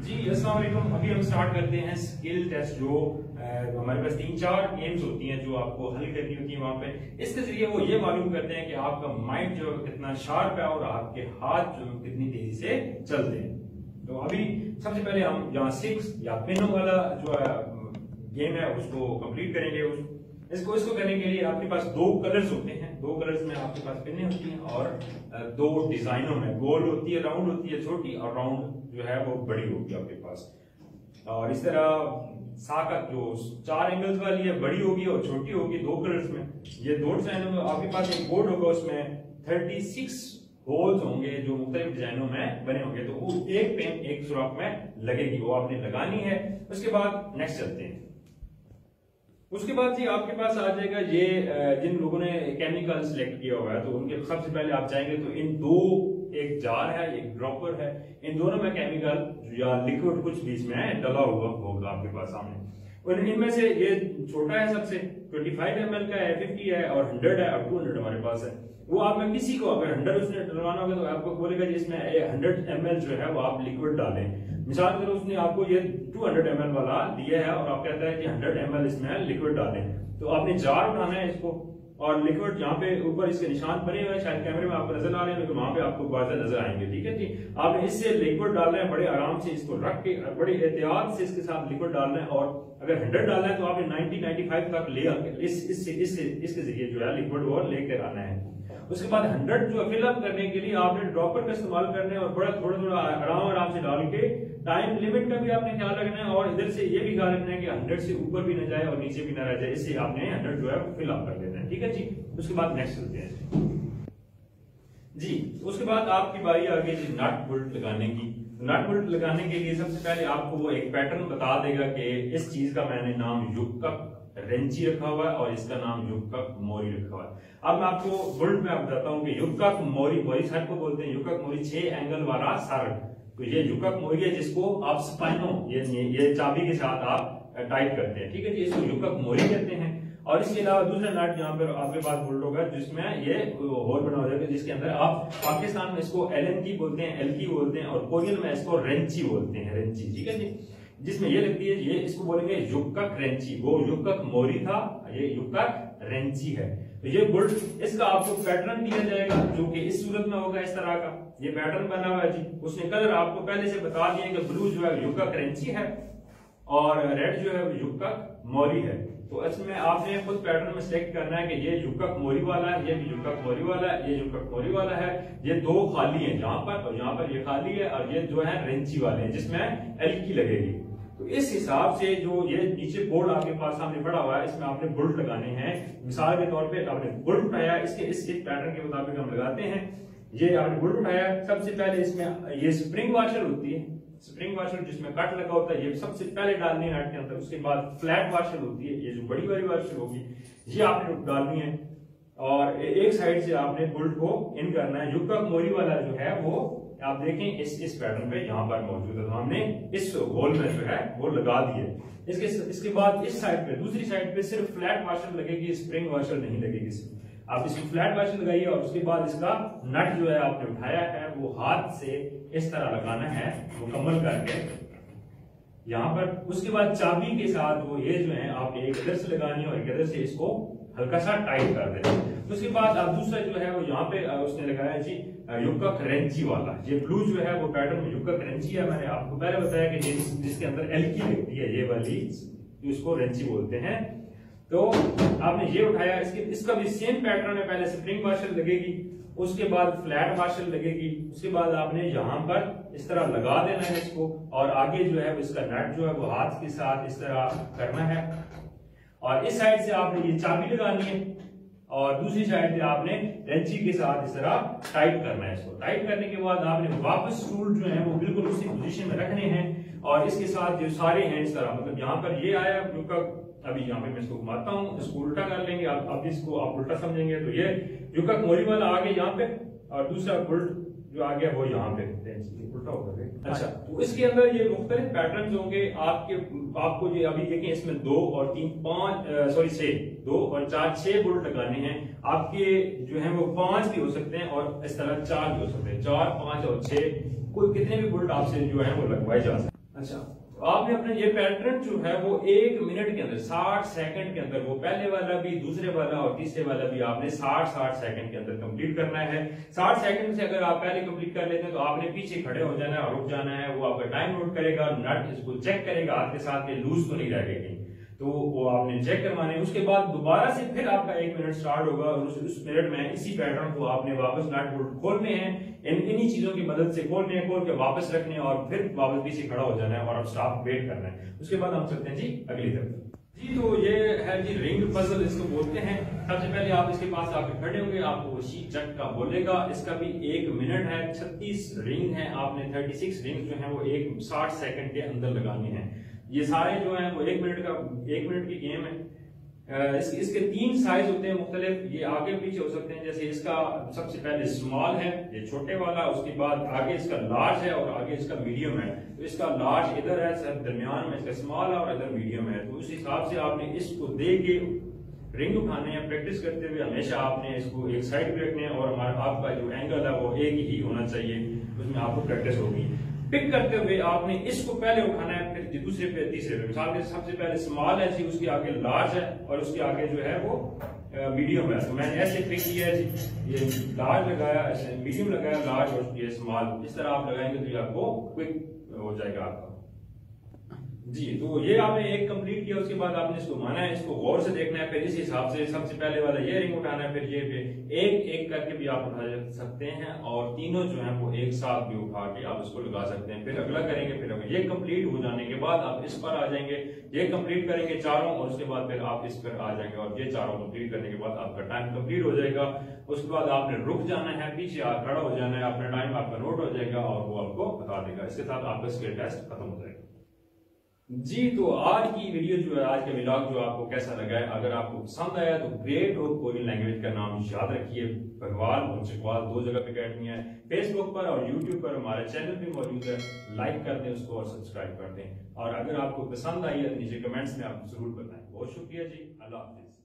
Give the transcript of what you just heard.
जी अस्सलाम वालेकुम। अभी हम स्टार्ट करते हैं स्किल टेस्ट जो हमारे पास 3-4 गेम्स होती हैं जो आपको हल करनी होती है। वहां पे इसके जरिए वो ये मालूम करते हैं कि आपका माइंड जो कितना शार्प है और आपके हाथ जो कितनी तेजी से चलते हैं। तो अभी सबसे पहले हम जहाँ 6 या पिनों वाला जो गेम है उसको कंप्लीट करेंगे। इसको करने के लिए आपके पास 2 कलर्स होते हैं। 2 कलर्स में आपके पास पिनें होती हैं और 2 डिजाइनों में गोल होती है, राउंड होती है छोटी, और राउंड जो है वो बड़ी होगी आपके पास। और इस तरह साकत जो 4 एंगल्स वाली है बड़ी होगी और छोटी होगी 2 कलर्स में। ये 2 डिजाइनों में आपके पास एक बोर्ड होगा, उसमें 36 होल्स होंगे जो मुख्तलिफ डिजाइनों में बने होंगे। तो वो एक पेन एक सुराख में लगेगी, वो आपने लगानी है। उसके बाद नेक्स्ट चलते हैं। उसके बाद जी आपके पास आ जाएगा ये जिन लोगों ने केमिकल सिलेक्ट किया हुआ है, तो उनके सबसे पहले आप चाहेंगे तो इन 2, एक जार है एक ड्रॉपर है, इन दोनों में केमिकल या लिक्विड कुछ भी इसमें डला हुआ होगा आपके पास सामने। और इनमें से ये छोटा है सबसे 25 ml का है, 50 है और 100 है और 200 हमारे पास है। वो आप में किसी को अगर 100 उसने डलवाना होगा तो आपको बोलेगा जिसमें 100 ml जो है वो आप लिक्विड डालें। मिसाल के उसने आपको ये 200 ml वाला दिया है और आप कहता है कि 100 ml इसमें लिक्विड डालें, तो आपने जार उठाना है इसको और लिक्विड जहाँ पे ऊपर इसके निशान बने हुए हैं, शायद कैमरे में आपको नजर आ रहे हैं, लेकिन वहां पे आपको बाजार नजर आएंगे। ठीक है जी, आपने इससे लिक्विड डालना है, बड़े आराम से इसको रख के बड़ी एहतियात से इसके साथ लिक्विड डालना है। और अगर 100 डालना है तो आपने 90-95 तक ले आके इसके जरिए जो है लिक्विड वो लेकर आना है। उसके बाद 100 जो फिलअप करने के लिए आपने ड्रॉपर का इस्तेमाल करना है और बड़ा थोड़ा आराम से डाल के टाइम लिमिट का भी आपने ख्याल रखना है और इधर से ये भी ख्याल रखना है कि 100 से ऊपर भी न जाए और नीचे भी न रह जाए। इससे आपने 100 जो है फिलअप कर लेना है। ठीक है जी, उसके बाद नेक्स्ट चलते हैं जी। उसके बाद आपकी बारी आ गई नट बोल्ट लगाने की। नट बोल्ट लगाने के लिए सबसे पहले आपको वो एक पैटर्न बता देगा कि इस चीज का मैंने नाम युक्कक रेंची रखा हुआ है और इसका नाम युक्कक मोरी रखा हुआ है। अब मैं आपको बोल्ट में बताता हूँ कि युक्कक मोरी सर को बोलते हैं। युक्कक मोरी 6 एंगल वाला सर, तो ये युक्कक मोरी है जिसको आप स्पाइनो ये चाबी के साथ आप टाइट करते हैं। ठीक है जी, इसको युक्कक मोरी कहते हैं। और इसके अलावा दूसरा नट यहाँ पर आपके पास बोल्ट होगा जिसमें ये होल बना हो जाएगा, जिसके अंदर आप पाकिस्तान में इसको एलन की बोलते हैं, एल की बोलते हैं, और कोरियन में इसको रेंची बोलते हैं, रेंची। ठीक है जी, जिसमें ये लगती है, ये इसको बोलेंगे युक्कक रेंची। वो युक्कक मोरी था, ये युक्कक रेंची है। तो ये बोल्ट इसका आपको पैटर्न दिया जाएगा जो कि इस सूरत में होगा, इस तरह का ये पैटर्न बना हुआ है जी। उसने कलर आपको पहले से बता दिया कि ब्लू जो है युक्कक रेंची है और रेड जो है युक्कक मोरी है। तो इसमें आपने खुद पैटर्न में सिलेक्ट करना है कि ये युक्कक मोरी वाला है, ये भी युक्कक मोरी वाला है, ये युक्कक मोरी वाला है। ये 2 खाली है यहाँ पर और यहाँ पर ये खाली है, और ये जो है रेंची वाले हैं जिसमें एल की लगेगी। तो इस हिसाब से जो ये नीचे बोर्ड आपके पास सामने पड़ा हुआ है, इसमें आपने बोल्ट लगाने हैं। मिसाल के तौर पे आपने बोल्ट उठाया, इसके इस पैटर्न के मुताबिक हम लगाते हैं। ये आपने बोल्ट उठाया, सबसे पहले इसमें ये स्प्रिंग वॉशर होती है, स्प्रिंग वॉशर जिसमें कट लगा होता है, ये सबसे पहले डालनी है नट के अंदर। उसके बाद फ्लैट वॉशर होती है, ये जो बड़ी वाली वॉशर होगी ये आपने डालनी है, और एक साइड से आपने बोल्ट को इन करना है। युक्कक मोरी वाला जो है वो आप देखें इस पैटर्न पे यहाँ पर मौजूद है, तो हमने इस होल में जो है वो लगा दिए। इसके बाद इस साइड पे, दूसरी साइड पे सिर्फ फ्लैट वॉशर लगेगी, स्प्रिंग वॉशर नहीं लगेगी। आप इसकी फ्लैट वॉशर लगाइए और उसके बाद इसका नट जो है आपने उठाया है वो हाथ से इस तरह लगाना है मुकम्मल करके यहाँ पर। उसके बाद चाबी के साथ वो ये जो है आप एक इधर से लगानी है और एक इधर से इसको हल्का सा टाइट कर देना। उसके बाद आप दूसरा जो है वो यहाँ पे उसने लगाया जी युक्कक रेंची वाला। ये ब्लू जो है वो पैटर्न में युक्कक रेंची है। मैंने आपको पहले बताया कि जिसके अंदर एल की लगती है, ये वाली जो इसको रेंची बोलते हैं। तो आपने ये उठाया, इसका भी सेम पैटर्न है। पहले स्प्रिंग वॉशर लगेगी, उसके बाद फ्लैट वॉशर लगेगी, उसके बाद आपने यहाँ पर इस तरह लगा देना है इसको, और आगे जो है इसका नट जो है वो हाथ के साथ इस तरह करना है। और इस साइड से आपने ये चाबी लगानी है और दूसरी साइड से आपने रेंची के साथ इस तरह टाइट करना है। इसको टाइट करने के बाद आपने वापस टूल जो है वो बिल्कुल उसी पोजीशन में रखने हैं, और इसके साथ जो सारे हैं इस तरह, मतलब यहाँ पर ये आया युक्कक, अभी यहाँ पे मैं इसको घुमाता हूँ, इसको उल्टा कर लेंगे। अब इसको आप उल्टा समझेंगे तो ये युक्कक मोरी वाला आ गया यहाँ पे, और दूसरा बोल्ट जो आ गया वो यहाँ पे उल्टा होगा। अच्छा, तो इसके अंदर ये मुख्तलिफ पैटर्न होंगे आपको ये अभी देखें, इसमें 2 और 3 5 सॉरी 2 और 4 6 बोल्ट लगाने हैं। आपके जो है वो 5 भी हो सकते हैं और इस तरह 4 भी हो सकते हैं। 4 5 और 6 कोई कितने भी बोल्ट आपसे जो है वो लगवाए जा सकते हैं। अच्छा, तो आपने अपना ये पैटर्न जो है वो 1 मिनट के अंदर 60 सेकंड के अंदर, वो पहले वाला भी, दूसरे वाला और तीसरे वाला भी आपने 60 सेकंड के अंदर कंप्लीट करना है। 60 सेकंड से अगर आप पहले कंप्लीट कर लेते हैं तो आपने पीछे खड़े हो जाना है और रुक जाना है। वो आपका टाइम नोट करेगा, नट इसको चेक करेगा हाथ के साथ में लूज तो नहीं रह गई, तो वो आपने चेक करवाने। उसके बाद दोबारा से फिर आपका 1 मिनट स्टार्ट होगा और उस मिनट में इसी पैटर्न को आपने वापस नट बोल्ट खोलने हैं, इन्हीं चीजों की मदद से खोलने हैं, खोल के वापस रखने हैं और फिर वापस पीछे खड़ा हो जाना है और अब स्टॉप वेट करना है। उसके बाद हम चलते हैं जी अगली तरफ। जी तो ये है जी रिंग पजल इसको बोलते हैं। सबसे पहले आप इसके पास आके खड़े होंगे, आपको वो शीट चक का बोलेगा। इसका भी 1 मिनट है, 36 रिंग है, आपने 36 रिंग जो है वो 60 सेकंड के अंदर लगानी है। ये सारे जो हैं वो 1 मिनट की गेम है। इसके 3 साइज होते हैं मुख्तलिफ, ये आगे पीछे हो सकते हैं। जैसे इसका सबसे पहले स्मॉल है, ये छोटे वाला, उसके बाद आगे इसका लार्ज है और आगे इसका मीडियम है। तो इसका लार्ज इधर है, सब दरमियान में इसका स्मॉल है और इधर मीडियम है। तो उस हिसाब से आपने इसको दे के रिंग उठाने हैं। प्रैक्टिस करते हुए हमेशा आपने इसको एक साइड पे रखने हैं और हमारा आपका जो एंगल है वो एक ही होना चाहिए, उसमें आपको प्रैक्टिस होगी। पिक करते हुए आपने इसको पहले उठाना है, फिर दूसरे पे तीसरे पे। मिसाल के सबसे पहले स्मॉल है जी, उसके आगे लार्ज है और उसके आगे जो है वो मीडियम है। तो मैंने ऐसे पिक किया है जी, ये लार्ज लगाया, ऐसे मीडियम लगाया, लार्ज और ये स्मॉल। इस तरह आप लगाएंगे तो ये आपको क्विक हो जाएगा आपका जी। तो ये आपने एक कंप्लीट किया, उसके बाद आपने इसको माना है, इसको गौर से देखना है। फिर इस हिसाब से सबसे पहले वाला ये रिंग उठाना है, फिर ये पे एक एक करके भी आप उठा सकते हैं और तीनों जो है वो एक साथ भी उठा के आप इसको लगा सकते हैं। फिर अगला करेंगे, फिर ये कंप्लीट हो जाने के बाद आप इस पर आ जाएंगे, ये कंप्लीट करेंगे चारों और उसके बाद फिर आप इस पर आ जाएंगे और ये चारों कंप्लीट करने के बाद आपका टाइम कंप्लीट हो जाएगा। उसके बाद आपने रुक जाना है, पीछे खड़ा हो जाना है, अपना टाइम आपका नोट हो जाएगा और वो आपको बता देगा। इसके साथ आपका स्किल टेस्ट खत्म हो जाएगा जी। तो आज की वीडियो जो है, आज का व्लॉग जो आपको कैसा लगा है? अगर आपको पसंद आया तो ग्रेट और कोरियन लैंग्वेज का नाम याद रखिए, भगवान और चिकवाल 2 जगह पे अकेडमी है, फेसबुक पर और यूट्यूब पर हमारा चैनल भी मौजूद है। लाइक कर दें उसको और सब्सक्राइब कर दें। और अगर आपको पसंद आई है तो नीचे कमेंट्स में आप जरूर बताएं। बहुत शुक्रिया जी, अल्लाह हाफिज।